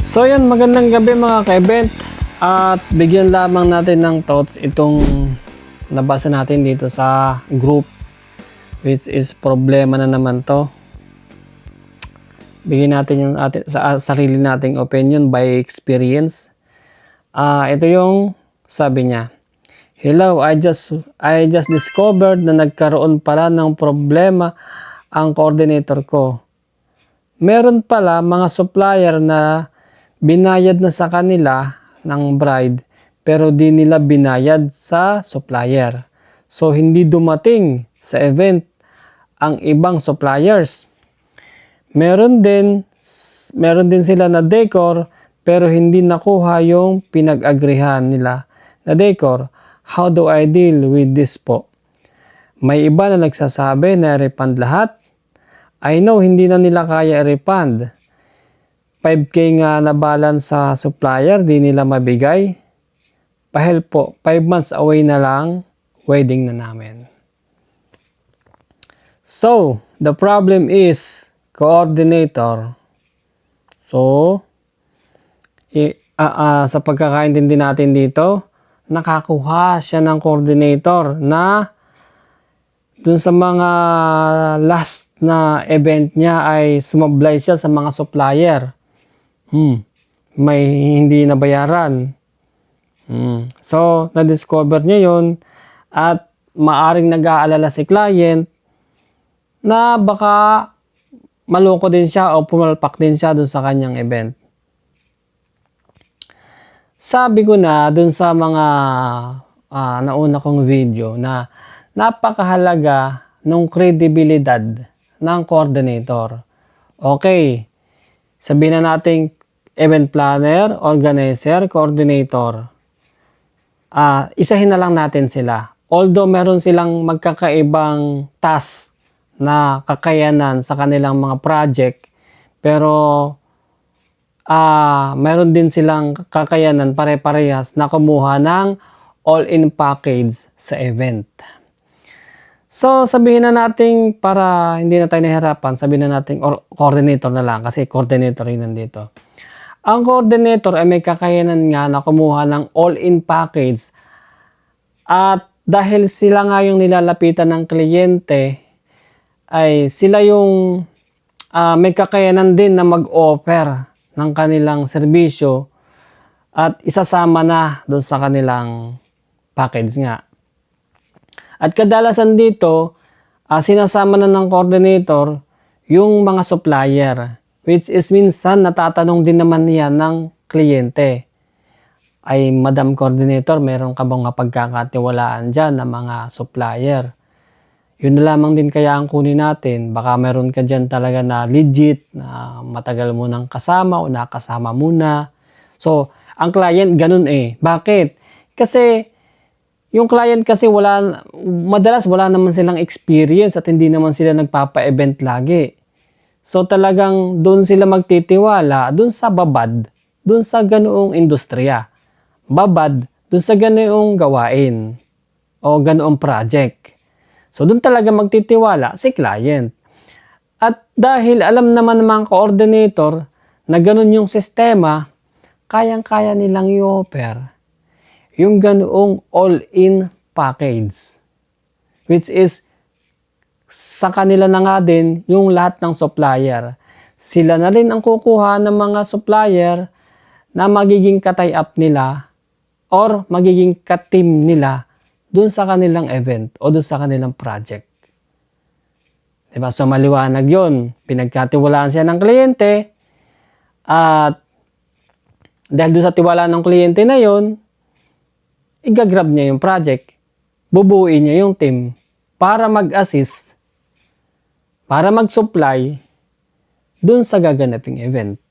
So yan, magandang gabi mga ka-event. At bigyan lamang natin ng thoughts itong nabasa natin dito sa group, which is problema na naman to. Bigyan natin yung sa sarili nating opinion by experience. Ito yung sabi niya. Hello, I just discovered na nagkaroon pala ng problema ang coordinator ko. Meron pala mga supplier na binayad na sa kanila ng bride pero di nila binayad sa supplier. So hindi dumating sa event ang ibang suppliers. Meron din sila na decor pero hindi nakuha yung pinag-agrihan nila na decor. How do I deal with this po? May iba na nagsasabi na refund lahat. I know hindi na nila kaya refund. 5K nga na balance sa supplier, di nila mabigay. Pahel po, 5 months away na lang, wedding na namin. So, the problem is coordinator. So, sa pagkakaintindi natin dito, nakakuha siya ng coordinator na dun sa mga last na event niya ay sumablay siya sa mga supplier. May hindi nabayaran. So, na-discover niya yun at maaring nag-aalala si client na baka maloko din siya o pumalpak din siya dun sa kanyang event. Sabi ko na dun sa mga nauna kong video na napakahalaga ng kredibilidad ng coordinator. Okay, sabihin na natin event planner, organizer, coordinator. Isahin na lang natin sila. Although meron silang magkakaibang task na kakayanan sa kanilang mga project, pero meron din silang kakayanan pare-parehas na kumuha ng all-in package sa event. So, sabihin na natin para hindi na tayo nahihirapan, sabihin na natin coordinator na lang kasi coordinator rin nandito. Ang coordinator ay may kakayanan nga na kumuha ng all-in package at dahil sila nga yung nilalapitan ng kliyente ay sila yung may kakayanan din na mag-offer ng kanilang serbisyo at isasama na doon sa kanilang package nga. At kadalasan dito, sinasama na ng coordinator yung mga supplier, which is minsan natatanong din naman niya ng kliyente. Ay, Madam Coordinator, meron ka bang mapagkakatiwalaan dyan ng mga supplier? Yun na lamang din kaya ang kunin natin. Baka meron ka dyan talaga na legit, na matagal mo nang kasama o nakasama muna. So, ang client ganun eh. Bakit? Kasi yung client kasi madalas wala naman silang experience at hindi naman sila nagpapa-event lagi. So talagang doon sila magtitiwala, doon sa babad, doon sa ganoong industriya. Babad, doon sa ganoong gawain o ganoong project. So doon talaga magtitiwala si client. At dahil alam naman ng mga coordinator na ganoon yung sistema, kayang-kaya nilang i-offer yung ganoong all-in package. Which is sa kanila na nga din yung lahat ng supplier. Sila na rin ang kukuha ng mga supplier na magiging ka-tie-up nila or magiging ka-team nila dun sa kanilang event o dun sa kanilang project. Diba? So maliwanag yun. Pinagkatiwalaan siya ng kliyente at dahil dun sa tiwala ng kliyente na yun, igagrab niya yung project. Bubuuin niya yung team para mag-assist, para mag-supply dun sa gaganaping event.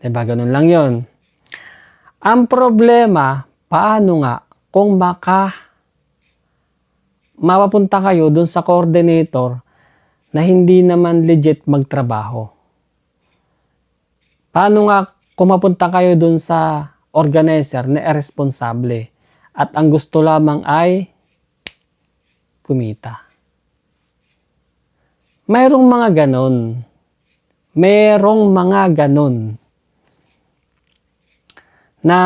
Diba? Ganun lang yon. Ang problema, paano nga kung mapapunta kayo dun sa coordinator na hindi naman legit magtrabaho? Paano nga kung mapunta kayo dun sa organizer na irresponsable at ang gusto lamang ay kumita? Mayroong mga ganon. na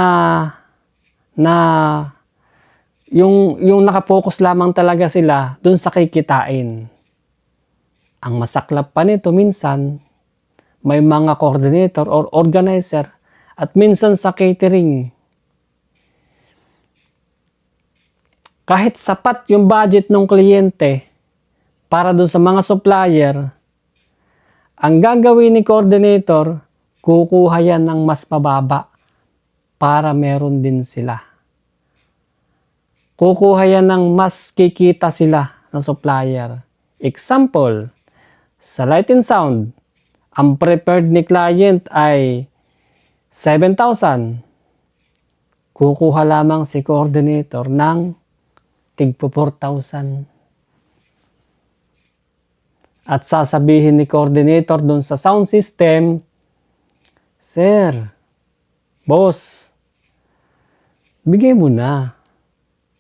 na yung nakapokus lamang talaga sila dun sa kikitain. Ang masaklap pa nito minsan, may mga coordinator or organizer at minsan sa catering. Kahit sapat yung budget ng kliyente para dun sa mga supplier, ang gagawin ni coordinator, kukuha yan ng mas mababa para meron din sila. Kukuha yan ng mas kikita sila ng supplier. Example, sa light and sound, ang prepared ni client ay 7,000. Kukuha lamang si coordinator ng tigpo 4,000. At sasabihin ni coordinator dun sa sound system, Sir, boss, bigay mo na.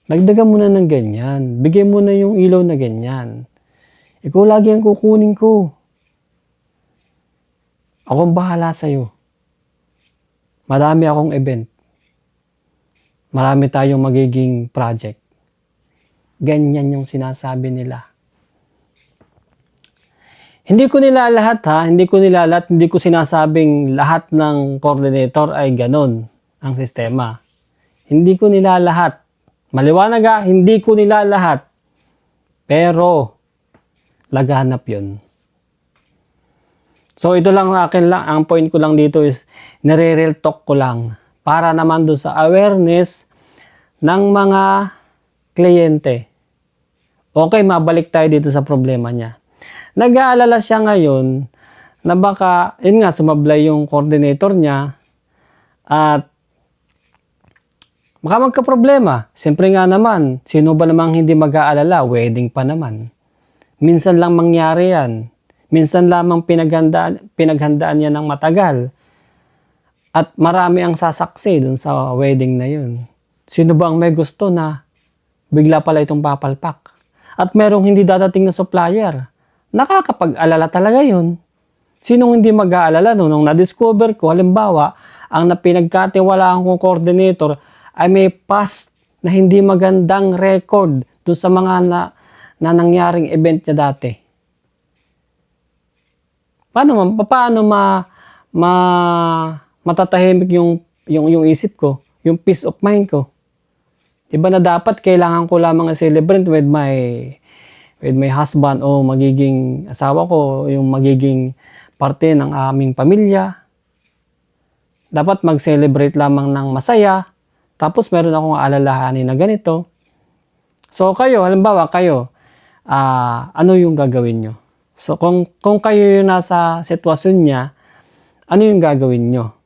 Dagdagan mo na ng ganyan. Bigay mo na yung ilaw na ganyan. Ikaw lagi ang kukunin ko. Akong bahala sa'yo. Marami akong event. Marami tayong magiging project. Ganyan yung sinasabi nila. Hindi ko nilalahat ha. Hindi ko sinasabing lahat ng coordinator ay ganon ang sistema. Hindi ko nilalahat. Maliwanag ha, hindi ko nilalahat. Pero, laganap yun. So, ito lang akin lang. Ang point ko lang dito is, nire-real talk ko lang. Para naman doon sa awareness ng mga kliyente. Okay, mabalik tayo dito sa problema niya. Nag-aalala siya ngayon na baka, yun nga, sumablay yung coordinator niya at baka magka-problema. Siyempre nga naman, sino ba namang hindi mag-aalala? Wedding pa naman. Minsan lang mangyari yan. Minsan lamang pinaghandaan niya ng matagal. At marami ang sasaksi dun sa wedding na yun. Sino ba ang may gusto na bigla pala itong papalpak? At merong hindi dadating na supplier. Nakakapag-alala talaga yun. Sinong hindi mag-aalala no? Nung na-discover ko, halimbawa, ang napinagkatiwalaan kong coordinator ay may past na hindi magandang record doon sa mga na nangyaring event niya dati. Paano matatahimik yung isip ko, yung peace of mind ko? Diba na dapat kailangan ko lamang i-celebrate with my husband o magiging asawa ko, yung magiging parte ng aming pamilya. Dapat mag-celebrate lamang ng masaya. Tapos meron akong alalahanin na ganito. So kayo, halimbawa kayo, ano yung gagawin nyo? So kung kayo yung nasa sitwasyon niya, ano yung gagawin nyo?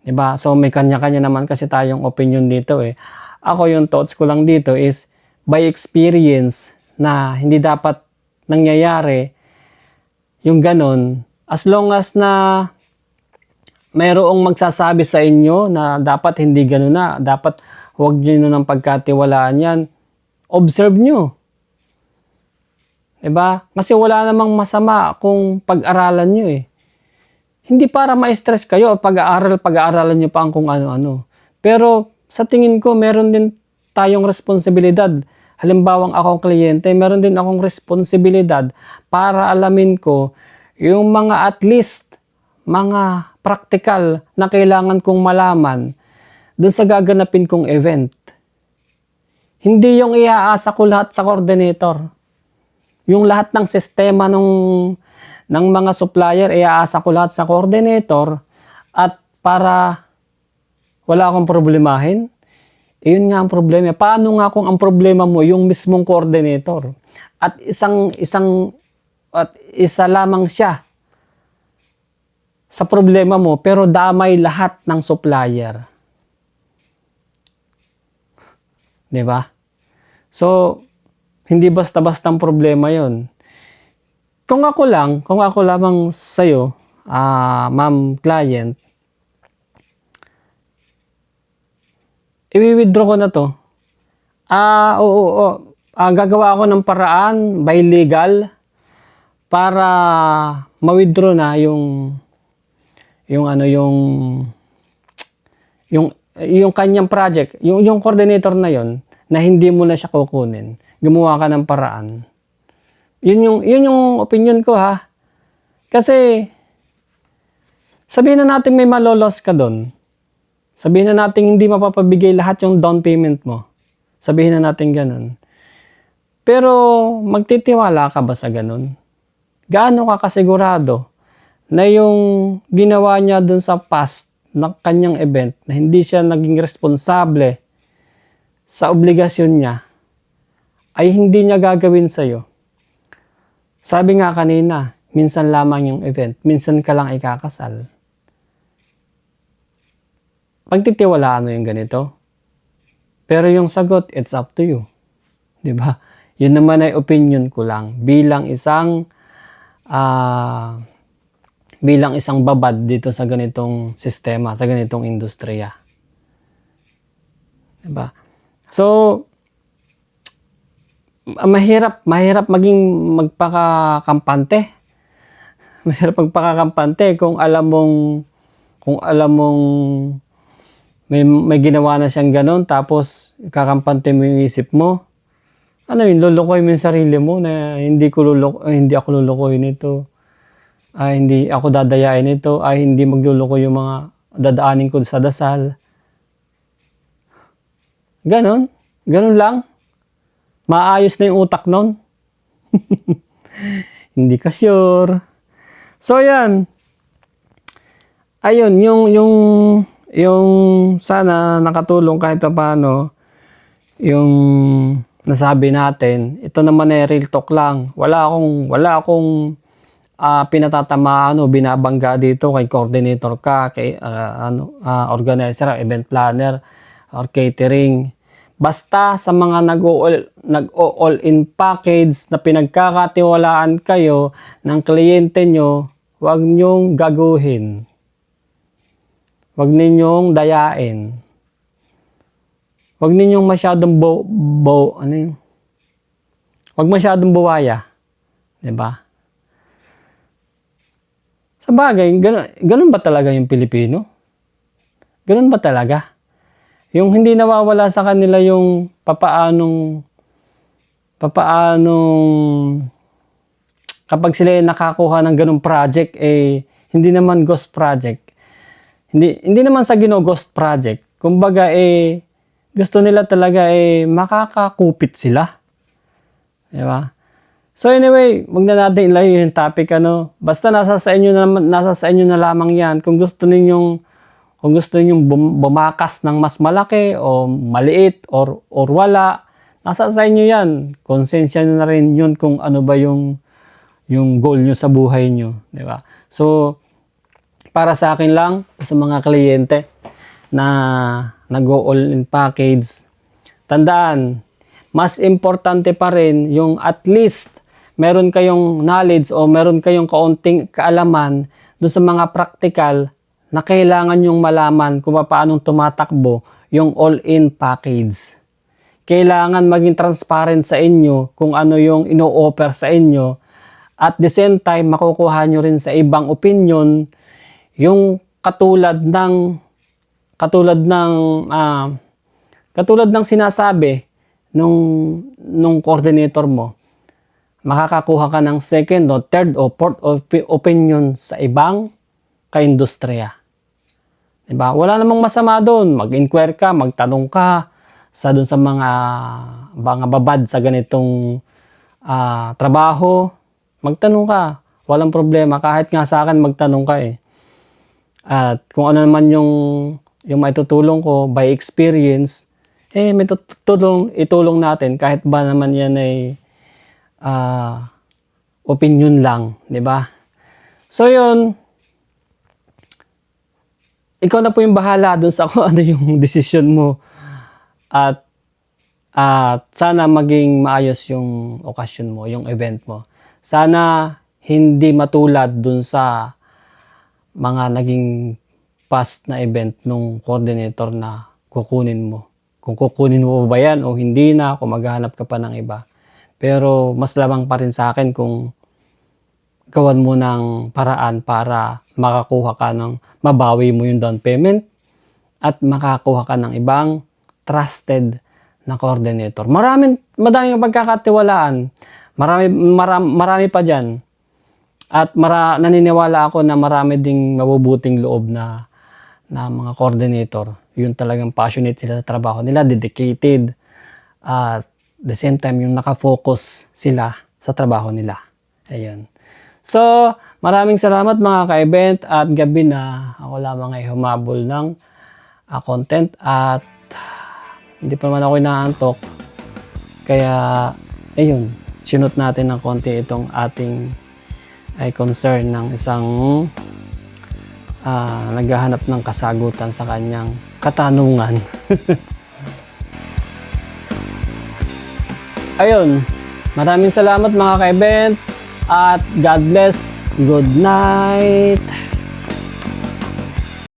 Diba? So may kanya-kanya naman kasi tayong opinion dito eh. Ako yung thoughts ko lang dito is by experience na hindi dapat nangyayari yung ganon. As long as na mayroong magsasabi sa inyo na dapat hindi ganon na, dapat huwag nyo nang pagkatiwalaan yan, observe nyo. Diba? Kasi wala namang masama kung pag-aralan nyo eh. Hindi para ma-stress kayo, pag-aaralan nyo pa ang kung ano-ano. Pero sa tingin ko, meron din tayong responsibilidad. Halimbawang akong kliyente, meron din akong responsibilidad para alamin ko yung mga at least, mga practical na kailangan kong malaman dun sa gaganapin kong event. Hindi yung iaasa ko lahat sa coordinator. Yung lahat ng sistema ng mga supplier, iaasa ko lahat sa coordinator at para wala akong problemahin. Yun nga ang problema. Paano nga kung ang problema mo yung mismong coordinator at isa lamang siya sa problema mo pero damay lahat ng supplier. 'Di ba? So hindi basta-bastang problema 'yon. Kung ako lamang sa'yo, ma'am client, i-withdraw ko na to. Gagawa ako ng paraan by legal para ma-withdraw na yung yung kanyang project, yung coordinator na yon na hindi mo na siya kukunin, gumawa ka ng paraan. Yun yung opinion ko ha. Kasi sabihin na natin may malolos ka doon. Sabihin na natin hindi mapapabigay lahat yung down payment mo. Sabihin na natin ganun. Pero magtitiwala ka ba sa ganun? Gaano ka kasigurado na yung ginawa niya doon sa past na kanyang event na hindi siya naging responsable sa obligasyon niya ay hindi niya gagawin sa'yo? Sabi nga kanina, minsan lamang yung event, minsan ka lang ikakasal. Pagtitiwalaan mo yung ganito. Pero yung sagot, it's up to you. 'Di ba? Yun naman ay opinion ko lang bilang isang babad dito sa ganitong sistema, sa ganitong industriya. 'Di ba? So mahirap maging magpakakampante. Mahirap magpakakampante kung alam mong may ginawa na siyang ganon, tapos kakampante mo yung isip mo. Ano yun, lulukoy mo yung sarili mo na hindi ako lulukoy nito. Hindi ako dadayain nito. Hindi magluluko yung mga dadaanin ko sa dasal. Ganon lang. Maayos na yung utak nun. Hindi ka sure. So yan. Ayun, yung sana nakatulong kahit paano yung nasabi natin. Ito naman ay real talk lang. Wala akong pinatatamaan o binabangga dito kay coordinator ka, kay organizer, event planner, or catering. Basta sa mga nag-all-in package na pinagkakatiwalaan kayo ng kliyente nyo, huwag nyong gaguhin. Huwag ninyong dayain. Huwag ninyong masyadong huwag masyadong buwaya. 'Di ba? Sa bagay, ganun ba talaga yung Pilipino? Ganun ba talaga? Yung hindi nawawala sa kanila yung papaanong kapag sila nakakuha ng ganung project, hindi naman ghost project. Hindi naman sa ghost project. Kumbaga gusto nila talaga makakakupit sila. Di ba? So anyway, wag na natin ilayo yung topic Basta nasa sa inyo na lamang 'yan kung gusto ninyong bumakas ng mas malaki o maliit or wala. Nasa sa inyo 'yan. Konsensya na rin 'yun kung ano ba yung goal nyo sa buhay nyo, di ba? So para sa akin lang, sa mga kliyente na nag-all-in package, tandaan, mas importante pa rin yung at least meron kayong knowledge o meron kayong kaunting kaalaman doon sa mga practical na kailangan nyong malaman kung paano tumatakbo yung all-in package. Kailangan maging transparent sa inyo kung ano yung ino-offer sa inyo. At the same time, makukuha nyo rin sa ibang opinion yung katulad ng sinasabi nung coordinator mo. Makakakuha ka ng second o third o fourth opinion sa ibang ka-industriya. Diba? Wala namang masama doon. Mag-inquire ka, magtanong ka doon sa mga babad sa ganitong trabaho. Magtanong ka. Walang problema. Kahit nga sa akin, magtanong ka . At kung ano naman yung maitutulong ko by experience, may itulong natin kahit ba naman yan ay opinion lang, di ba? So yun, ikaw na po yung bahala dun sa kung ano yung decision mo at sana maging maayos yung okasyon mo, yung event mo. Sana hindi matulad dun sa mga naging past na event nung coordinator na kukunin mo. Kung kukunin mo ba yan o hindi na, kung maghahanap ka pa ng iba. Pero mas lamang pa rin sa akin kung gawan mo ng paraan para makakuha ka ng mabawi mo yung down payment at makakuha ka ng ibang trusted na coordinator. Madaming pagkakatiwalaan. Marami pa dyan. At naniniwala ako na marami ding mabubuting loob na mga coordinator. Yun talagang passionate sila sa trabaho nila, dedicated. At the same time, yung nakafocus sila sa trabaho nila. Ayun. So, maraming salamat mga ka-event at gabi na ako lamang ay humabol ng content at hindi pa naman ako inaantok. Kaya, ayun, sinut natin ng konti itong ating ay concern ng isang naghahanap ng kasagutan sa kanyang katanungan. Ayun, maraming salamat mga ka-event at God bless. Good night.